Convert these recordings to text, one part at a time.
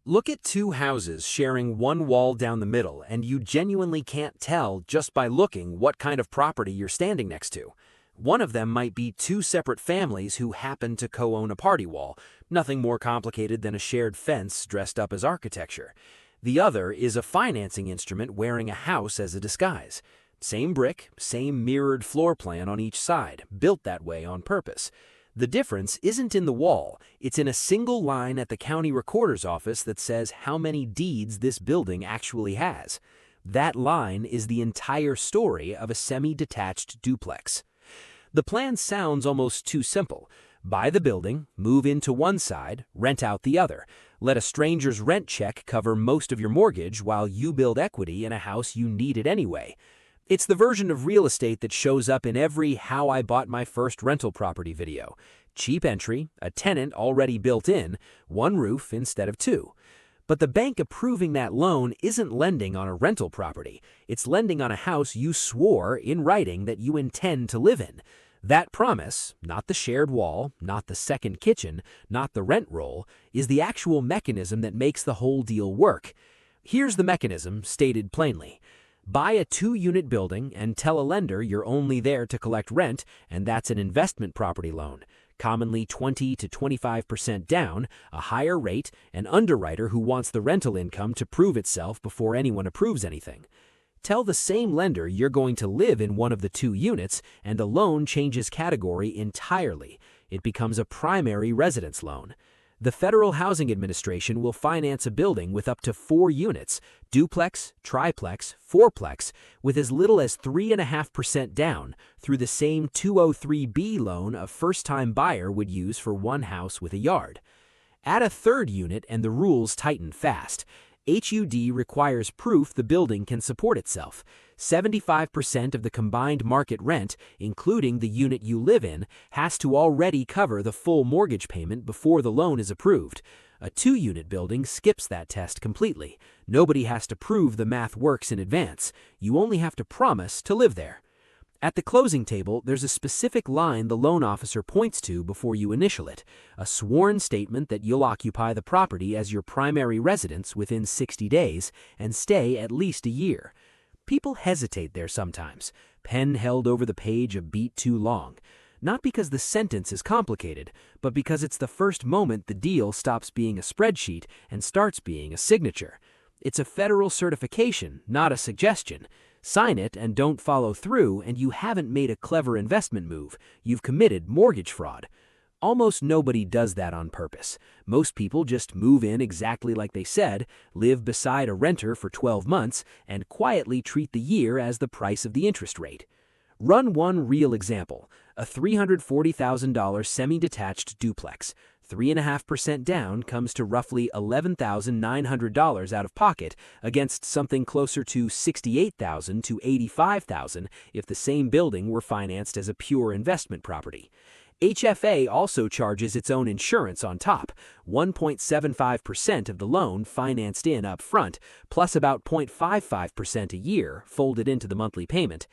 Look at two houses sharing one wall down the middle, and you genuinely can't tell just by looking what kind of property you're standing next to. One of them might be two separate families who happen to co-own a party wall, nothing more complicated than a shared fence dressed up as architecture. The other is a financing instrument wearing a house as a disguise. Same brick, same mirrored floor plan on each side, built that way on purpose. The difference isn't in the wall, it's in a single line at the county recorder's office that says how many deeds this building actually has. That line is the entire story of a semi-detached duplex. The plan sounds almost too simple. Buy the building, move into one side, rent out the other. Let a stranger's rent check cover most of your mortgage while you build equity in a house you needed anyway. It's the version of real estate that shows up in every How I Bought My First Rental Property video. Cheap entry, a tenant already built in, one roof instead of two. But the bank approving that loan isn't lending on a rental property. It's lending on a house you swore in writing that you intend to live in. That promise, not the shared wall, not the second kitchen, not the rent roll, is the actual mechanism that makes the whole deal work. Here's the mechanism, stated plainly. Buy a two-unit building and tell a lender you're only there to collect rent, and that's an investment property loan. Commonly 20 to 25% down, a higher rate, an underwriter who wants the rental income to prove itself before anyone approves anything. Tell the same lender you're going to live in one of the two units, and the loan changes category entirely. It becomes a primary residence loan. The Federal Housing Administration will finance a building with up to 4 units, duplex, triplex, fourplex, with as little as 3.5% down through the same 203B loan a first-time buyer would use for one house with a yard. Add a third unit and the rules tighten fast. HUD requires proof the building can support itself. 75% of the combined market rent, including the unit you live in, has to already cover the full mortgage payment before the loan is approved. A two-unit building skips that test completely. Nobody has to prove the math works in advance. You only have to promise to live there. At the closing table, there's a specific line the loan officer points to before you initial it, a sworn statement that you'll occupy the property as your primary residence within 60 days and stay at least a year. People hesitate there sometimes, pen held over the page a beat too long. Not because the sentence is complicated, but because it's the first moment the deal stops being a spreadsheet and starts being a signature. It's a federal certification, not a suggestion. Sign it and don't follow through, and you haven't made a clever investment move. You've committed mortgage fraud. Almost nobody does that on purpose. Most people just move in exactly like they said, live beside a renter for 12 months, and quietly treat the year as the price of the interest rate. Run one real example, a $340,000 semi-detached duplex. 3.5% down comes to roughly $11,900 out of pocket against something closer to $68,000 to $85,000 if the same building were financed as a pure investment property. HFA also charges its own insurance on top, 1.75% of the loan financed in up front, plus about 0.55% a year folded into the monthly payment.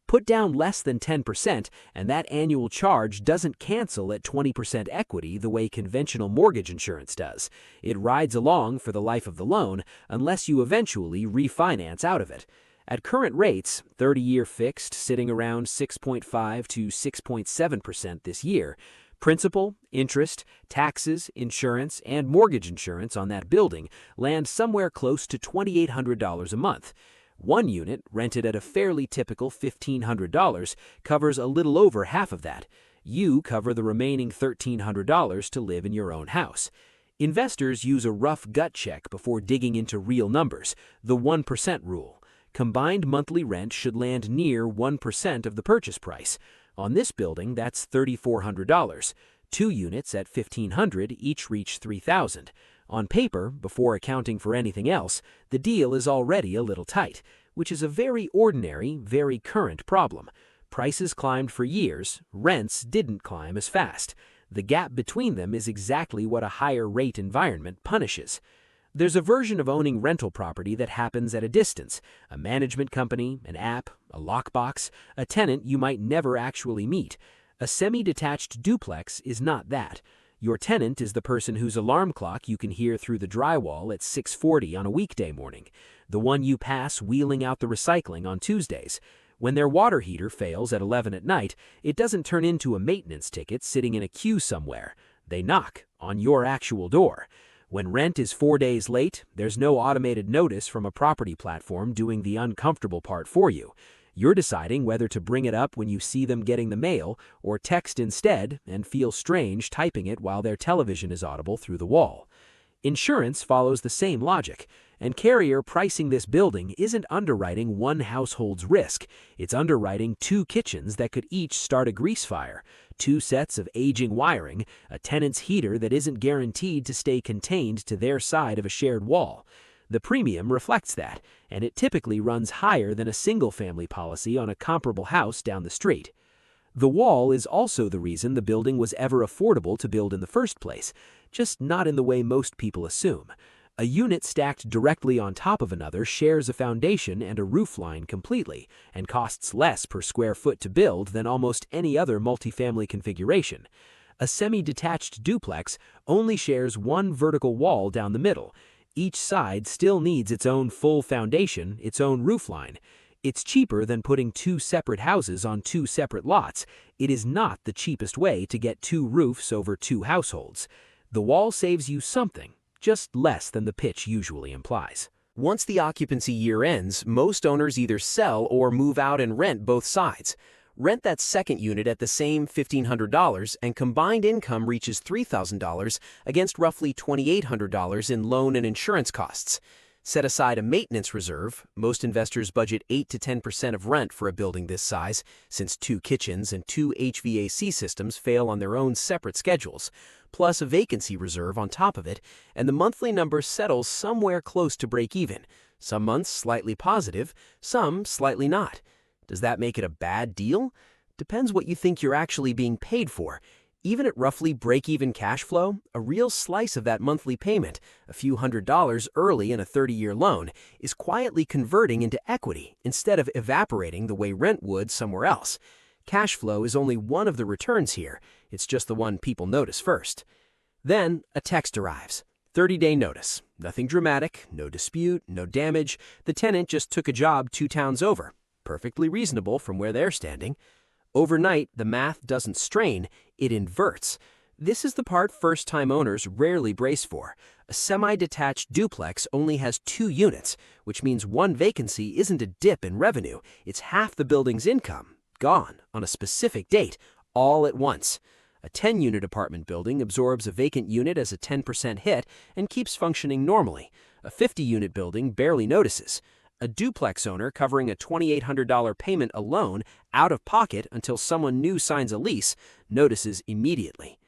Put down less than 10%, and that annual charge doesn't cancel at 20% equity the way conventional mortgage insurance does. It rides along for the life of the loan unless you eventually refinance out of it. At current rates, 30-year fixed sitting around 6.5 to 6.7% this year, principal, interest, taxes, insurance, and mortgage insurance on that building land somewhere close to $2,800 a month. One unit, rented at a fairly typical $1,500, covers a little over half of that. You cover the remaining $1,300 to live in your own house. Investors use a rough gut check before digging into real numbers, the 1% rule. Combined monthly rent should land near 1% of the purchase price. On this building, that's $3,400. Two units at $1,500 each reach $3,000. On paper, before accounting for anything else, the deal is already a little tight, which is a very ordinary, very current problem. Prices climbed for years, rents didn't climb as fast. The gap between them is exactly what a higher rate environment punishes. There's a version of owning rental property that happens at a distance, a management company, an app, a lockbox, a tenant you might never actually meet. A semi-detached duplex is not that. Your tenant is the person whose alarm clock you can hear through the drywall at 6:40 on a weekday morning, the one you pass wheeling out the recycling on Tuesdays. When their water heater fails at 11 at night, it doesn't turn into a maintenance ticket sitting in a queue somewhere. They knock on your actual door. When rent is 4 days late, there's no automated notice from a property platform doing the uncomfortable part for you. You're deciding whether to bring it up when you see them getting the mail or text instead and feel strange typing it while their television is audible through the wall. Insurance follows the same logic, and carrier pricing this building isn't underwriting one household's risk. It's underwriting 2 kitchens that could each start a grease fire, 2 sets of aging wiring, a tenant's heater that isn't guaranteed to stay contained to their side of a shared wall. The premium reflects that, and it typically runs higher than a single-family policy on a comparable house down the street. The wall is also the reason the building was ever affordable to build in the first place, just not in the way most people assume. A unit stacked directly on top of another shares a foundation and a roof line completely, and costs less per square foot to build than almost any other multifamily configuration. A semi-detached duplex only shares one vertical wall down the middle. Each side still needs its own full foundation, its own roof line. It's cheaper than putting 2 separate houses on 2 separate lots. It is not the cheapest way to get 2 roofs over 2 households. The wall saves you something, just less than the pitch usually implies. Once the occupancy year ends, most owners either sell or move out and rent both sides. Rent that second unit at the same $1,500 and combined income reaches $3,000 against roughly $2,800 in loan and insurance costs. Set aside a maintenance reserve. Most investors budget 8 to 10% of rent for a building this size, since 2 kitchens and 2 HVAC systems fail on their own separate schedules, plus a vacancy reserve on top of it, and the monthly number settles somewhere close to break even. Some months slightly positive, some slightly not. Does that make it a bad deal? Depends what you think you're actually being paid for. Even at roughly break-even cash flow, a real slice of that monthly payment, a few $100s early in a 30-year loan, is quietly converting into equity instead of evaporating the way rent would somewhere else. Cash flow is only one of the returns here. It's just the one people notice first. Then a text arrives. 30-day notice. Nothing dramatic, no dispute, no damage. The tenant just took a job 2 towns over. Perfectly reasonable from where they're standing. Overnight, the math doesn't strain, it inverts. This is the part first-time owners rarely brace for. A semi-detached duplex only has 2 units, which means one vacancy isn't a dip in revenue. It's half the building's income, gone on a specific date, all at once. A 10-unit apartment building absorbs a vacant unit as a 10% hit and keeps functioning normally. A 50-unit building barely notices. A duplex owner covering a $2,800 payment alone out of pocket until someone new signs a lease notices immediately.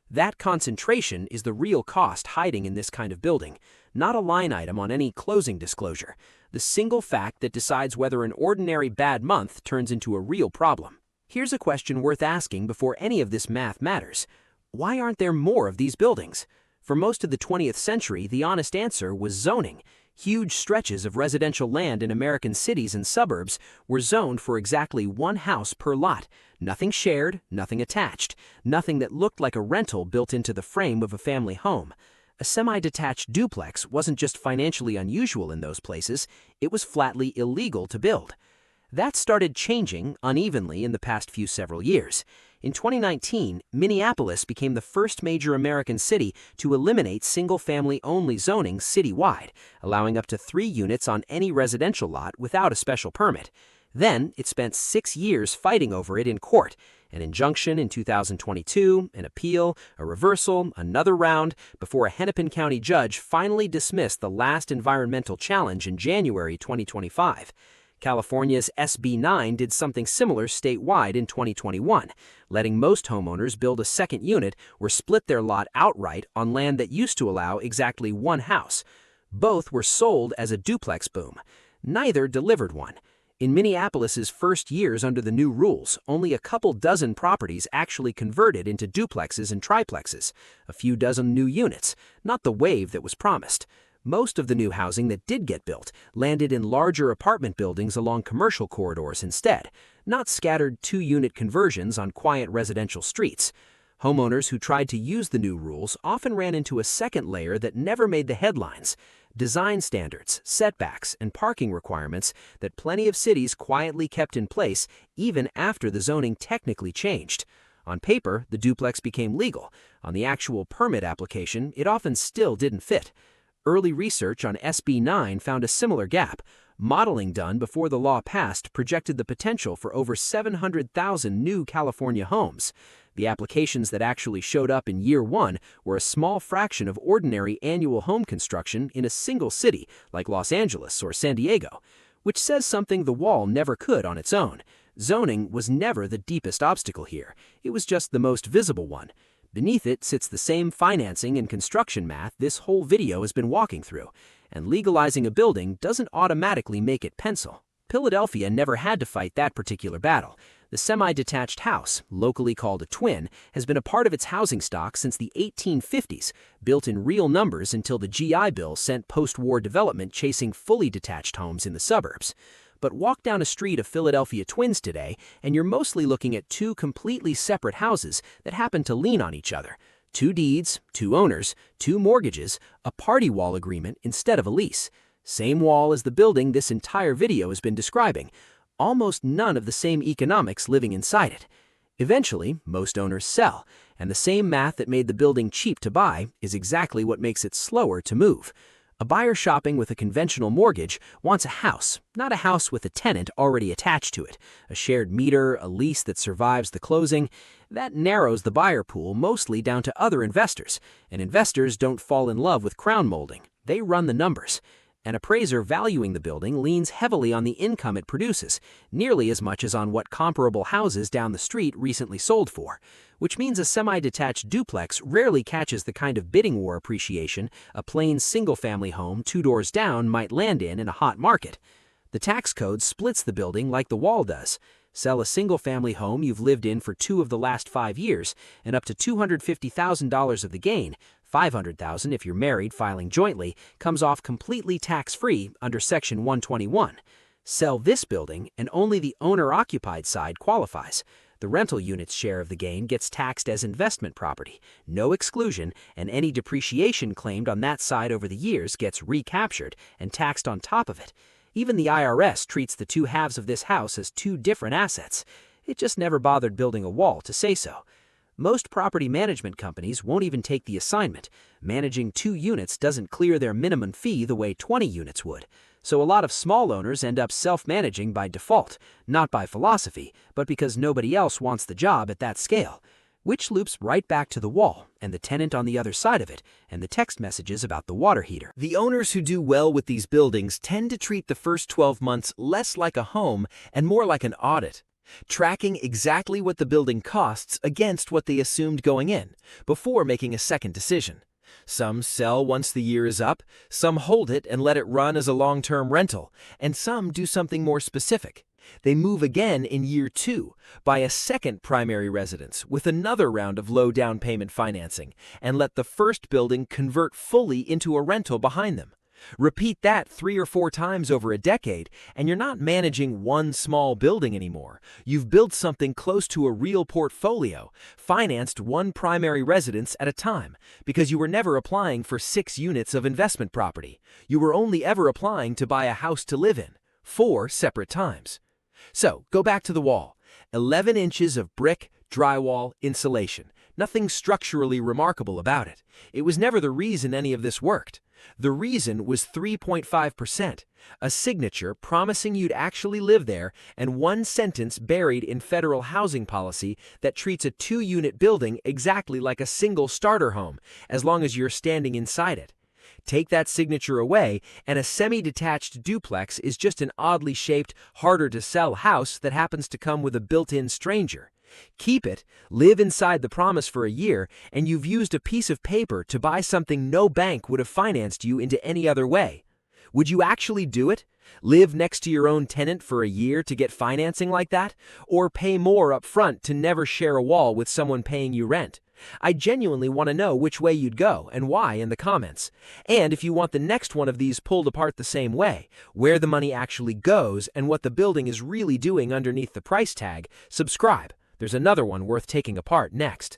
That concentration is the real cost hiding in this kind of building, not a line item on any closing disclosure, the single fact that decides whether an ordinary bad month turns into a real problem. Here's a question worth asking before any of this math matters. Why aren't there more of these buildings? For most of the 20th century, the honest answer was zoning. Huge stretches of residential land in American cities and suburbs were zoned for exactly 1 house per lot. Nothing shared, nothing attached, nothing that looked like a rental built into the frame of a family home. A semi-detached duplex wasn't just financially unusual in those places, it was flatly illegal to build. That started changing unevenly in the past several years. In 2019, Minneapolis became the first major American city to eliminate single-family-only zoning citywide, allowing up to 3 units on any residential lot without a special permit. Then, it spent 6 years fighting over it in court, an injunction in 2022, an appeal, a reversal, another round, before a Hennepin County judge finally dismissed the last environmental challenge in January 2025. California's SB 9 did something similar statewide in 2021, letting most homeowners build a second unit or split their lot outright on land that used to allow exactly 1 house. Both were sold as a duplex boom. Neither delivered one. In Minneapolis's first years under the new rules, only a couple dozen properties actually converted into duplexes and triplexes, a few dozen new units, not the wave that was promised. Most of the new housing that did get built landed in larger apartment buildings along commercial corridors instead, not scattered 2-unit conversions on quiet residential streets. Homeowners who tried to use the new rules often ran into a second layer that never made the headlines: design standards, setbacks, and parking requirements that plenty of cities quietly kept in place even after the zoning technically changed. On paper, the duplex became legal. On the actual permit application, it often still didn't fit. Early research on SB 9 found a similar gap. Modeling done before the law passed projected the potential for over 700,000 new California homes. The applications that actually showed up in year one were a small fraction of ordinary annual home construction in a single city like Los Angeles or San Diego, which says something the wall never could on its own. Zoning was never the deepest obstacle here. It was just the most visible one. Beneath it sits the same financing and construction math this whole video has been walking through, and legalizing a building doesn't automatically make it pencil. Philadelphia never had to fight that particular battle. The semi-detached house, locally called a twin, has been a part of its housing stock since the 1850s, built in real numbers until the GI Bill sent post-war development chasing fully detached homes in the suburbs. But walk down a street of Philadelphia twins today, and you're mostly looking at two completely separate houses that happen to lean on each other. Two deeds, two owners, two mortgages, a party wall agreement instead of a lease. Same wall as the building this entire video has been describing. Almost none of the same economics living inside it. Eventually, most owners sell, and the same math that made the building cheap to buy is exactly what makes it slower to move. A buyer shopping with a conventional mortgage wants a house, not a house with a tenant already attached to it, a shared meter, a lease that survives the closing. That narrows the buyer pool mostly down to other investors, and investors don't fall in love with crown molding. They run the numbers. An appraiser valuing the building leans heavily on the income it produces, nearly as much as on what comparable houses down the street recently sold for, which means a semi-detached duplex rarely catches the kind of bidding war appreciation a plain single-family home 2 doors down might land in a hot market. The tax code splits the building like the wall does. Sell a single-family home you've lived in for 2 of the last 5 years, and up to $250,000 of the gain, $500,000 if you're married filing jointly, comes off completely tax-free under Section 121. Sell this building, and only the owner-occupied side qualifies. The rental unit's share of the gain gets taxed as investment property, no exclusion, and any depreciation claimed on that side over the years gets recaptured and taxed on top of it. Even the IRS treats the two halves of this house as 2 different assets. It just never bothered building a wall to say so. Most property management companies won't even take the assignment. Managing 2 units doesn't clear their minimum fee the way 20 units would. So a lot of small owners end up self-managing by default, not by philosophy, but because nobody else wants the job at that scale. Which loops right back to the wall, and the tenant on the other side of it, and the text messages about the water heater. The owners who do well with these buildings tend to treat the first 12 months less like a home and more like an audit, tracking exactly what the building costs against what they assumed going in, before making a second decision. Some sell once the year is up, some hold it and let it run as a long-term rental, and some do something more specific. They move again in year 2, buy a second primary residence with another round of low down payment financing, and let the first building convert fully into a rental behind them. Repeat that 3 or 4 times over a decade, and you're not managing one small building anymore. You've built something close to a real portfolio, financed one primary residence at a time, because you were never applying for 6 units of investment property. You were only ever applying to buy a house to live in, 4 separate times. So, go back to the wall. 11 inches of brick, drywall, insulation. Nothing structurally remarkable about it. It was never the reason any of this worked. The reason was 3.5%, a signature promising you'd actually live there, and one sentence buried in federal housing policy that treats a 2-unit building exactly like a single starter home, as long as you're standing inside it. Take that signature away, and a semi-detached duplex is just an oddly shaped, harder-to-sell house that happens to come with a built-in stranger. Keep it, live inside the promise for a year, and you've used a piece of paper to buy something no bank would have financed you into any other way. Would you actually do it? Live next to your own tenant for a year to get financing like that? Or pay more up front to never share a wall with someone paying you rent? I genuinely want to know which way you'd go and why in the comments. And if you want the next one of these pulled apart the same way, where the money actually goes and what the building is really doing underneath the price tag, subscribe. There's another one worth taking apart next.